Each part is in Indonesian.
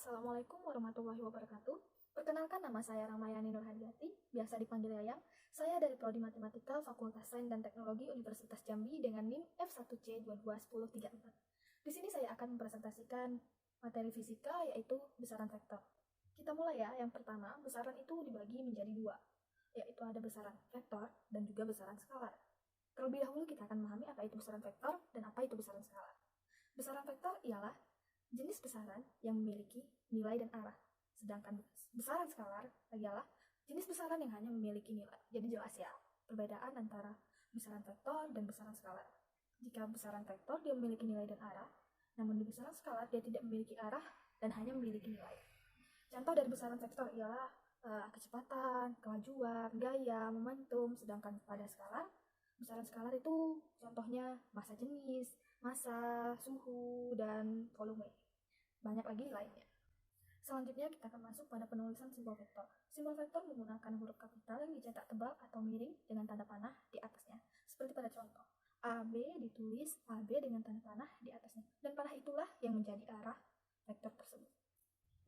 Assalamualaikum warahmatullahi wabarakatuh. Perkenalkan, nama saya Ramayani Nurhadiati, biasa dipanggil Yayang. Saya dari Prodi Matematika Fakultas Sains dan Teknologi Universitas Jambi dengan NIM F1C221034. Di sini saya akan mempresentasikan materi fisika, yaitu besaran vektor. Kita mulai ya. Yang pertama, besaran itu dibagi menjadi dua, yaitu ada besaran vektor dan juga besaran skalar. Terlebih dahulu kita akan memahami apa itu besaran vektor dan apa itu besaran skalar. Besaran vektor ialah jenis besaran yang memiliki nilai dan arah. Sedangkan besaran skalar adalah jenis besaran yang hanya memiliki nilai. Jadi jelas ya perbedaan antara besaran vektor dan besaran skalar. Jika besaran vektor dia memiliki nilai dan arah, namun di besaran skalar dia tidak memiliki arah dan hanya memiliki nilai. Contoh dari besaran vektor ialah kecepatan, kemajuan, gaya, momentum. Sedangkan pada skalar, besaran skalar itu contohnya massa jenis, massa, suhu, dan volume. Banyak lagi lainnya. Selanjutnya kita akan masuk pada penulisan simbol vektor. Simbol vektor menggunakan huruf kapital yang dicetak tebal atau miring dengan tanda panah di atasnya. Seperti pada contoh, AB ditulis AB dengan tanda panah di atasnya. Dan panah itulah yang menjadi arah vektor tersebut.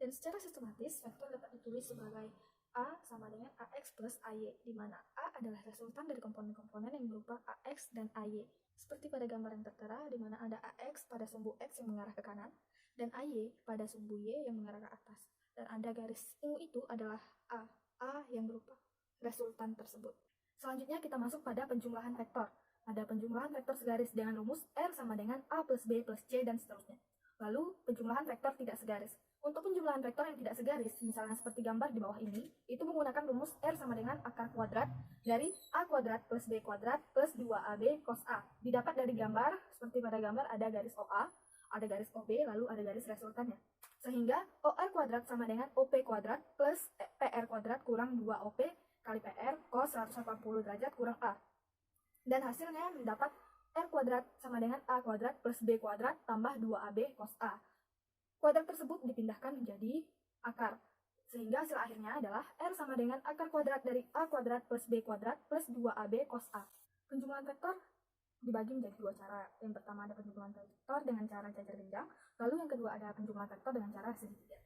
Dan secara sistematis, vektor dapat ditulis sebagai A sama dengan AX plus AY, di mana A adalah resultan dari komponen-komponen yang berupa AX dan AY. Seperti pada gambar yang tertera, di mana ada AX pada sumbu X yang mengarah ke kanan, dan AY pada sumbu Y yang mengarah ke atas. Dan ada garis ungu itu adalah A yang berupa resultan tersebut. Selanjutnya kita masuk pada penjumlahan vektor. Ada penjumlahan vektor segaris dengan rumus R sama dengan A plus B plus C dan seterusnya. Lalu penjumlahan vektor tidak segaris. Untuk penjumlahan vektor yang tidak segaris, misalnya seperti gambar di bawah ini, itu menggunakan rumus R sama dengan akar kuadrat dari A kuadrat plus B kuadrat plus 2AB cos A. Didapat dari gambar, seperti pada gambar ada garis OA, ada garis OB, lalu ada garis resultannya. Sehingga OR kuadrat sama dengan OP kuadrat plus PR kuadrat kurang 2OP kali PR cos 180 derajat kurang A. Dan hasilnya mendapat R kuadrat sama dengan A kuadrat plus B kuadrat tambah 2AB cos A. Kuadrat tersebut dipindahkan menjadi akar, sehingga hasil akhirnya adalah R sama dengan akar kuadrat dari A kuadrat plus B kuadrat plus 2AB cos A. Penjumlahan vektor dibagi menjadi dua cara. Yang pertama ada penjumlahan vektor dengan cara jajar genjang, lalu yang kedua ada penjumlahan vektor dengan cara segitiga.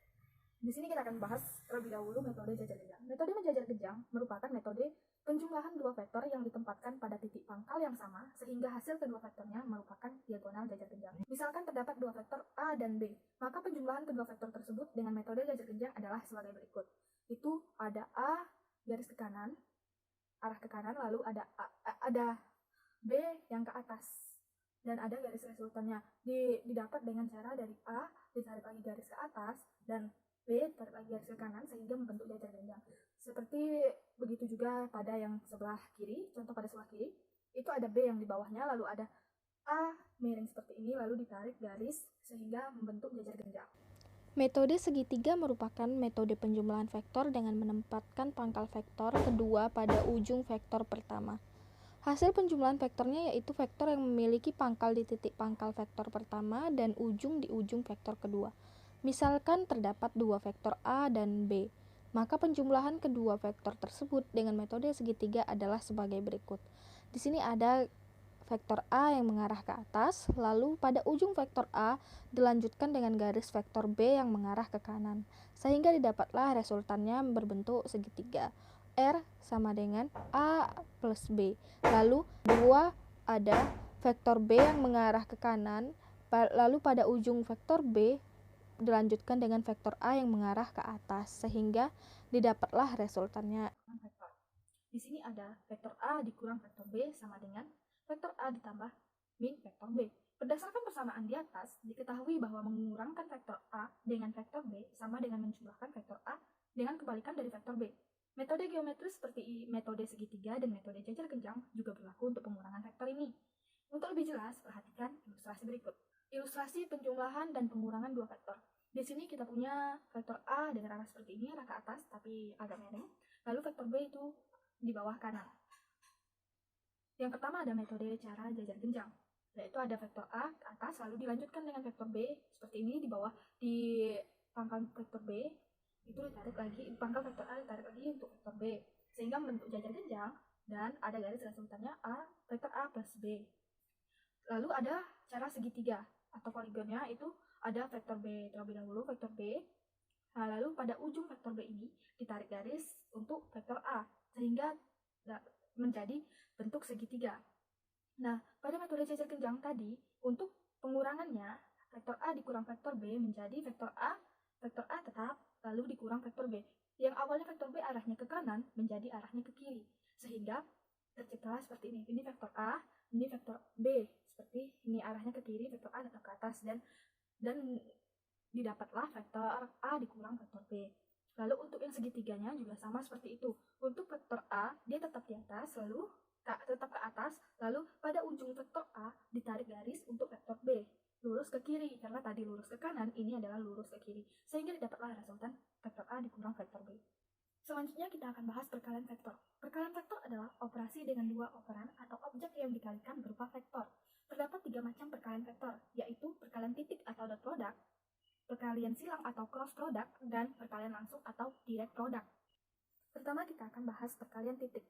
Di sini kita akan bahas terlebih dahulu metode jajar genjang. Metode menjajar genjang merupakan metode penjumlahan dua vektor yang ditempatkan pada titik pangkal yang sama sehingga hasil kedua vektornya merupakan diagonal jajar genjang. Misalkan terdapat dua vektor A dan B, maka penjumlahan kedua vektor tersebut dengan metode jajar genjang adalah sebagai berikut. Itu ada A garis ke kanan, arah ke kanan, lalu ada B yang ke atas, dan ada garis resultannya. Didapat dengan cara dari A ditarik lagi garis ke atas dan B ditarik lagi garis ke kanan sehingga membentuk jajar genjang. Seperti begitu juga pada yang sebelah kiri. Contoh pada sebelah kiri itu ada B yang di bawahnya, lalu ada A miring seperti ini, lalu ditarik garis sehingga membentuk jajar genjang. Metode segitiga merupakan metode penjumlahan vektor dengan menempatkan pangkal vektor kedua pada ujung vektor pertama. Hasil penjumlahan vektornya yaitu vektor yang memiliki pangkal di titik pangkal vektor pertama dan ujung di ujung vektor kedua. Misalkan terdapat dua vektor A dan B, maka penjumlahan kedua vektor tersebut dengan metode segitiga adalah sebagai berikut. Di sini ada vektor A yang mengarah ke atas, lalu pada ujung vektor A dilanjutkan dengan garis vektor B yang mengarah ke kanan, sehingga didapatlah resultannya berbentuk segitiga. R sama dengan A plus B. Lalu dua ada vektor B yang mengarah ke kanan, lalu pada ujung vektor B dilanjutkan dengan vektor A yang mengarah ke atas, sehingga didapatlah resultannya. Di sini ada vektor A dikurang vektor B sama dengan vektor A ditambah min vektor B. Berdasarkan persamaan di atas, diketahui bahwa mengurangkan vektor A dengan vektor B sama dengan menjumlahkan vektor A dengan kebalikan dari vektor B. Metode geometris seperti metode segitiga dan metode jajar genjang juga berlaku untuk pengurangan vektor ini. Untuk lebih jelas, perhatikan ilustrasi berikut. Ilustrasi penjumlahan dan pengurangan dua vektor. Di sini kita punya vektor A dengan arah seperti ini, arah ke atas tapi agak miring. Lalu vektor B itu di bawah kanan. Yang pertama ada metode cara jajar genjang, yaitu ada vektor A ke atas lalu dilanjutkan dengan vektor B seperti ini di bawah, di pangkal vektor B itu ditarik lagi, pangkal vektor A ditarik lagi untuk vektor B sehingga membentuk jajar genjang dan ada garis resultannya vektor A plus B. Lalu ada cara segitiga atau poligonnya, itu ada vektor B terlebih dahulu, vektor B Nah, lalu pada ujung vektor B ini ditarik garis untuk vektor A, sehingga menjadi bentuk segitiga. Nah, pada metode cecer genjang tadi, untuk pengurangannya, vektor A dikurang vektor B menjadi vektor A tetap, lalu dikurang vektor B. Yang awalnya vektor B arahnya ke kanan, menjadi arahnya ke kiri. Sehingga terciptalah seperti ini. Ini vektor A, ini vektor B. Seperti ini arahnya ke kiri, vektor A tetap ke atas. Dan didapatlah vektor A dikurang vektor B. Lalu untuk yang segitiganya juga sama seperti itu. Untuk vektor A, dia tetap di atas, lalu tetap ke atas, lalu pada ujung vektor A ditarik garis untuk vektor B, lurus ke kiri, karena tadi lurus ke kanan, ini adalah lurus ke kiri, sehingga didapatlah resultan vektor A dikurang vektor B. Selanjutnya kita akan bahas perkalian vektor. Perkalian vektor adalah operasi dengan dua operan atau objek yang dikalikan berupa vektor. Terdapat 3 macam perkalian vektor, yaitu perkalian titik atau dot product, perkalian silang atau cross product, dan perkalian langsung atau direct product. Pertama kita akan bahas perkalian titik.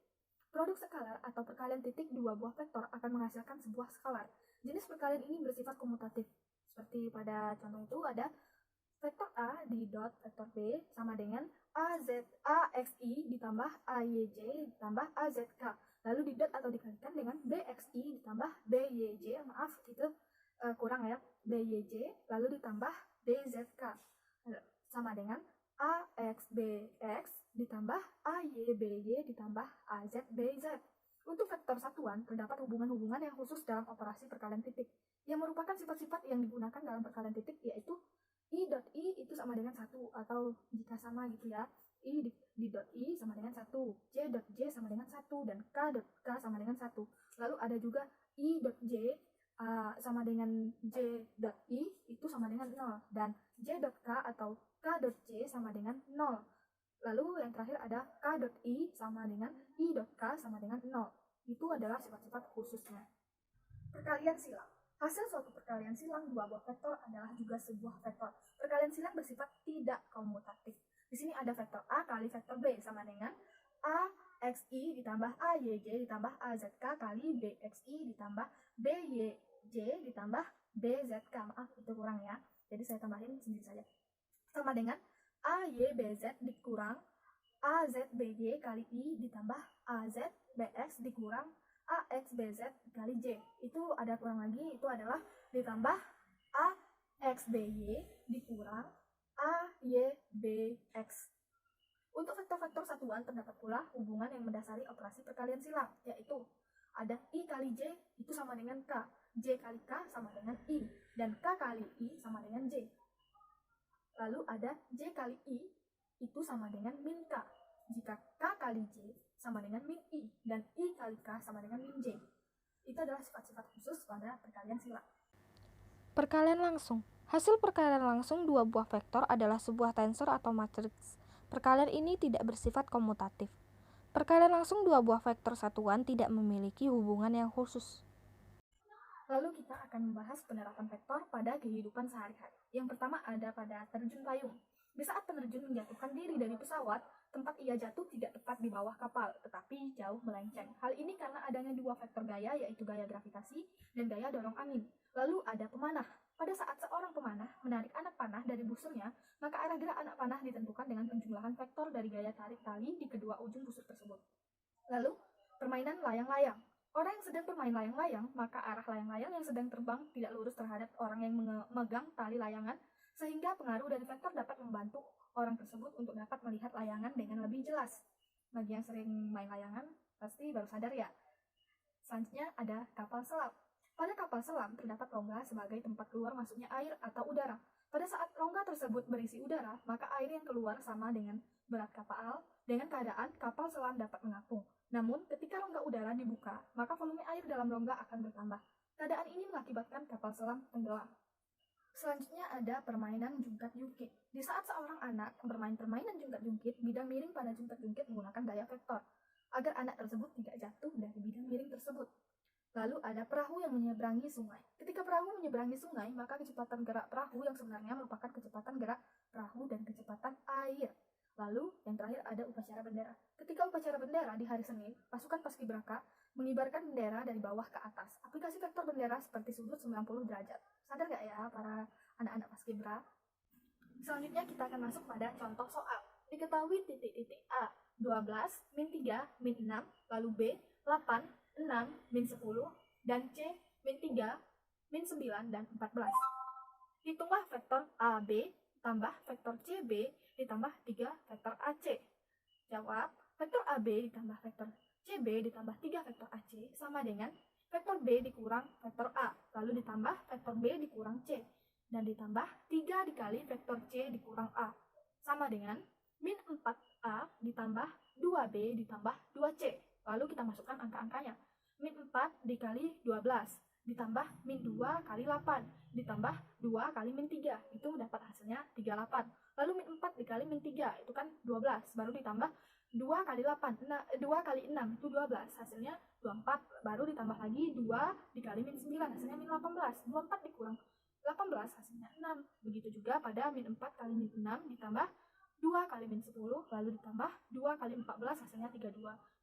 Produk skalar atau perkalian titik dua buah vektor akan menghasilkan sebuah skalar. Jenis perkalian ini bersifat komutatif. Seperti pada contoh itu ada vektor A di dot vektor B sama dengan AXI ditambah AYJ ditambah AZK. Lalu di dot atau dikalikan dengan BXI ditambah BYJ, maaf itu kurang ya, BYJ, lalu ditambah BZK sama dengan AXBX ditambah AYBY ditambah AZBZ. Untuk vektor satuan, terdapat hubungan-hubungan yang khusus dalam operasi perkalian titik, yang merupakan sifat-sifat yang digunakan dalam perkalian titik, yaitu I dot I itu sama dengan 1, atau jika sama gitu ya, I di dot I sama dengan 1, J dot J sama dengan 1, dan K dot K sama dengan 1. Lalu ada juga I dot J sama dengan J dot I itu sama dengan 0, dan J dot K atau K dot J sama dengan 0. Lalu yang terakhir ada K dot I sama dengan I dot K sama dengan 0. Itu adalah sifat-sifat khususnya. Perkalian silang. Hasil suatu perkalian silang dua buah vektor adalah juga sebuah vektor. Perkalian silang bersifat tidak komutatif. Di sini ada vektor A kali vektor B sama dengan AXI ditambah AYJ ditambah AZK kali BXI ditambah BYJ ditambah BZK. Maaf, itu kurang ya. Jadi saya tambahin sendiri saja. Sama dengan AYBZ dikurang AZBY kali I ditambah AZBX dikurang AXBZ kali J. Itu ada kurang lagi, itu adalah ditambah AXBY dikurang AYBX. Untuk vektor-vektor satuan terdapat pula hubungan yang mendasari operasi perkalian silang, yaitu ada I kali J itu sama dengan K, J kali K sama dengan I, dan K kali I sama dengan J. Lalu ada J kali I itu sama dengan min K, jika K kali J sama dengan min I, dan I kali K sama dengan min J. Itu adalah sifat-sifat khusus pada perkalian silang. Perkalian langsung. Hasil perkalian langsung dua buah vektor adalah sebuah tensor atau matriks. Perkalian ini tidak bersifat komutatif. Perkalian langsung dua buah vektor satuan tidak memiliki hubungan yang khusus. Lalu kita akan membahas penerapan vektor pada kehidupan sehari-hari. Yang pertama ada pada terjun payung. Di saat penerjun menjatuhkan diri dari pesawat, tempat ia jatuh tidak tepat di bawah kapal, tetapi jauh melenceng. Hal ini karena adanya dua vektor gaya, yaitu gaya gravitasi dan gaya dorong angin. Lalu ada pemanah. Pada saat seorang pemanah menarik anak panah dari busurnya, maka arah gerak anak panah ditentukan dengan penjumlahan vektor dari gaya tarik tali di kedua ujung busur tersebut. Lalu, permainan layang-layang. Orang yang sedang bermain layang-layang, maka arah layang-layang yang sedang terbang tidak lurus terhadap orang yang memegang tali layangan, sehingga pengaruh dari vektor dapat membantu orang tersebut untuk dapat melihat layangan dengan lebih jelas. Bagi yang sering main layangan, pasti baru sadar ya. Selanjutnya ada kapal selam. Pada kapal selam terdapat rongga sebagai tempat keluar masuknya air atau udara. Pada saat rongga tersebut berisi udara, maka air yang keluar sama dengan berat kapal, dengan keadaan kapal selam dapat mengapung. Namun, ketika rongga udara dibuka, maka volume air dalam rongga akan bertambah. Keadaan ini mengakibatkan kapal selam tenggelam. Selanjutnya ada permainan jungkat-jungkit. Di saat seorang anak bermain permainan jungkat-jungkit, bidang miring pada jungkat-jungkit menggunakan gaya vektor, agar anak tersebut tidak jatuh dari bidang miring tersebut. Lalu ada perahu yang menyeberangi sungai. Ketika perahu menyeberangi sungai, maka kecepatan gerak perahu yang sebenarnya merupakan kecepatan gerak perahu dan kecepatan air. Lalu yang terakhir ada upacara bendera. Ketika upacara bendera di hari Senin, pasukan paskibraka mengibarkan bendera dari bawah ke atas. Aplikasi vektor bendera seperti sudut 90 derajat. Sadar gak ya para anak-anak paskibra? Selanjutnya kita akan masuk pada contoh soal. Diketahui titik-titik A 12, min 3, min 6, lalu B 8, 6, min 10, dan C min 3, min 9, dan 14. Hitunglah vektor AB tambah vektor CB ditambah 3 vektor AC. Jawab, vektor AB ditambah vektor CB ditambah 3 vektor AC sama dengan vektor B dikurang vektor A, lalu ditambah vektor B dikurang C, dan ditambah 3 dikali vektor C dikurang A, sama dengan min 4A ditambah 2B ditambah 2C. Lalu kita masukkan angka-angkanya. Min 4 dikali 12 ditambah min 2 kali 8 ditambah 2 kali min 3, itu dapat hasilnya 38. Lalu min 4 dikali min 3 itu kan 12, baru ditambah 2 kali 8, 2 kali 6 itu 12, hasilnya 24, baru ditambah lagi 2 dikali min 9, hasilnya min 18, 24 dikurang 18 hasilnya 6. Begitu juga pada min 4 kali min 6 ditambah 2 kali min 10, lalu ditambah 2 kali 14 hasilnya 32.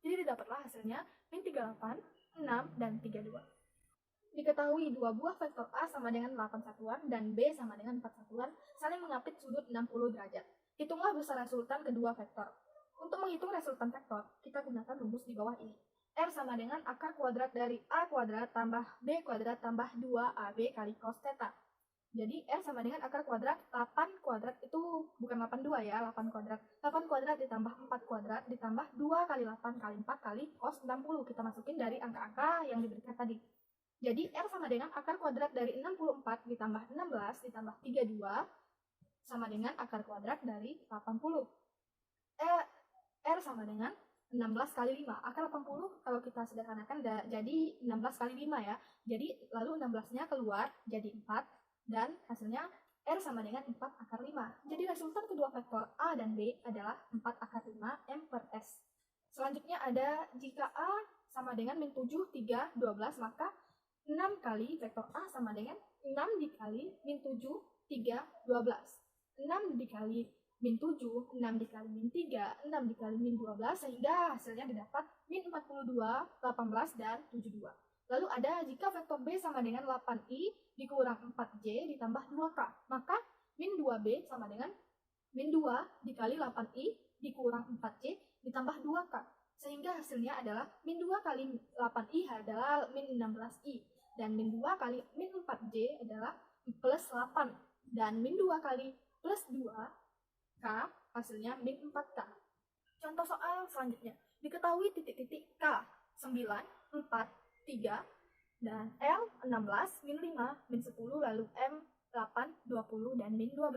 Jadi didapatlah hasilnya min 38, 6, dan 32. Diketahui dua buah vektor A sama dengan 8 satuan dan B sama dengan 4 satuan saling mengapit sudut 60 derajat. Hitunglah besar resultan kedua vektor. Untuk menghitung resultan vektor, kita gunakan rumus di bawah ini. R sama dengan akar kuadrat dari A kuadrat tambah B kuadrat tambah 2AB kali cos theta. Jadi R sama dengan akar kuadrat 8 kuadrat itu bukan 82 ya, 8 kuadrat. 8 kuadrat ditambah 4 kuadrat ditambah 2 kali 8 kali 4 kali cos 60. Kita masukin dari angka-angka yang diberikan tadi. Jadi R sama dengan akar kuadrat dari 64 ditambah 16 ditambah 32 sama dengan akar kuadrat dari 80. R sama dengan 16 kali 5. Akar 80 kalau kita sederhanakan jadi 16 kali 5 ya. Jadi lalu 16-nya keluar jadi 4 dan hasilnya R sama dengan 4 akar 5. Jadi resultan kedua vektor A dan B adalah 4 akar 5 M per S. Selanjutnya ada jika A sama dengan min 7, 3, 12 maka 6 kali vektor A sama dengan 6 dikali min 7, 3, 12. 6 dikali min 7, 6 dikali min 3, 6 dikali min 12, sehingga hasilnya didapat min 42, 18, dan 72. Lalu ada jika vektor B sama dengan 8I dikurang 4J ditambah 2K, maka min 2B sama dengan min 2 dikali 8I dikurang 4J ditambah 2K. Sehingga hasilnya adalah min 2 kali 8I adalah min 16I. Dan min 2 kali min 4J adalah plus 8. Dan min 2 kali plus 2K hasilnya min 4K. Contoh soal selanjutnya. Diketahui titik-titik K 9, 4, 3, dan L 16, min 5, min 10, lalu M 8, 20, dan min 12.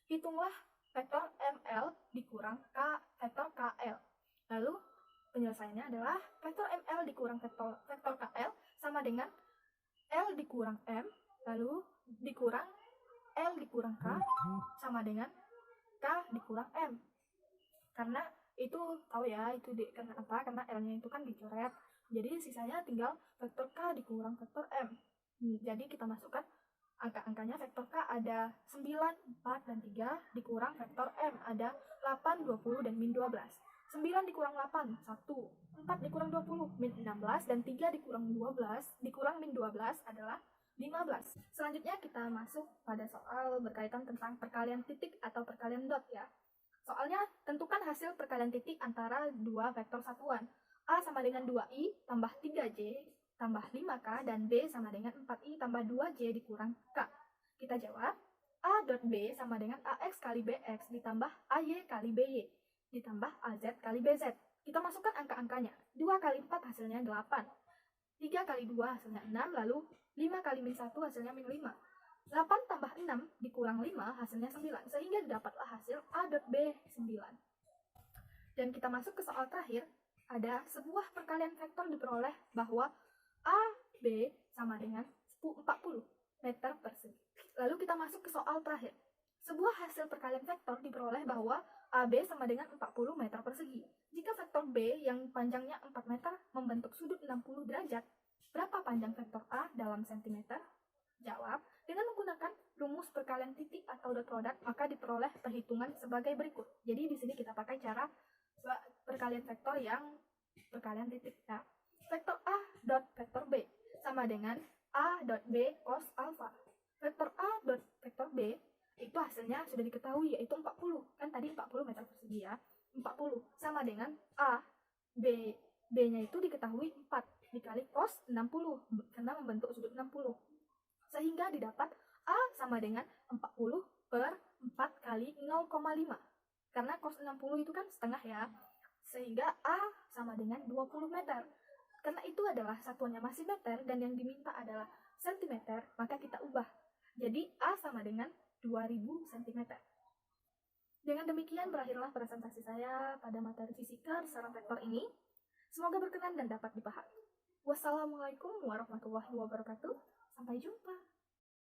Hitunglah vektor ML dikurang vektor KL. Lalu penyelesaiannya adalah vektor ML dikurang vektor KL sama dengan L dikurang M, lalu dikurang L dikurang K sama dengan K dikurang M. Karena itu tahu ya, itu karena apa? Karena L-nya itu kan dicoret. Jadi sisanya tinggal vektor K dikurang vektor M. Jadi kita masukkan angka-angkanya. Vektor K ada 9, 4, dan 3 dikurang vektor M ada 8, 20, dan min 12. 9 dikurang 8, 1. 4 dikurang 20, min 16, dan 3 dikurang 12, dikurang min 12 adalah 15. Selanjutnya kita masuk pada soal berkaitan tentang perkalian titik atau perkalian dot ya. Soalnya tentukan hasil perkalian titik antara dua vektor satuan. A sama dengan 2i tambah 3j tambah 5k dan B sama dengan 4i tambah 2j dikurang k. Kita jawab, A dot B sama dengan AX kali BX ditambah AY kali BY ditambah AZ kali BZ. Kita masukkan angka-angkanya. 2 kali 4 hasilnya 8. 3 kali 2 hasilnya 6, lalu 5 kali min 1 hasilnya min 5. 8 tambah 6 dikurang 5 hasilnya 9, sehingga dapatlah hasil A dot B 9. Dan kita masuk ke soal terakhir. Ada sebuah perkalian vektor diperoleh bahwa A, B sama dengan 40 meter persegi. Lalu kita masuk ke soal terakhir. Sebuah hasil perkalian vektor diperoleh bahwa AB sama dengan 40 meter persegi. Jika vektor B yang panjangnya 4 meter membentuk sudut 60 derajat, berapa panjang vektor A dalam sentimeter? Jawab, dengan menggunakan rumus perkalian titik atau dot product, maka diperoleh perhitungan sebagai berikut. Jadi di sini kita pakai cara perkalian vektor yang perkalian titik. Nah, vektor A dot vektor B sama dengan A dot B cos alpha. Vektor A dot vektor B Itu hasilnya sudah diketahui, yaitu 40. Kan tadi 40 meter persegi ya. 40 sama dengan A. B-nya itu diketahui 4 dikali cos 60 karena membentuk sudut 60. Sehingga didapat A sama dengan 40 per 4 kali 0,5. Karena cos 60 itu kan setengah ya. Sehingga A sama dengan 20 meter. Karena itu adalah satuannya masih meter dan yang diminta adalah sentimeter, maka kita ubah. Jadi A sama dengan 2000 cm. Dengan demikian berakhirlah presentasi saya pada materi fisika besaran vektor ini. Semoga berkenan dan dapat dipahami. Wassalamualaikum warahmatullahi wabarakatuh. Sampai jumpa.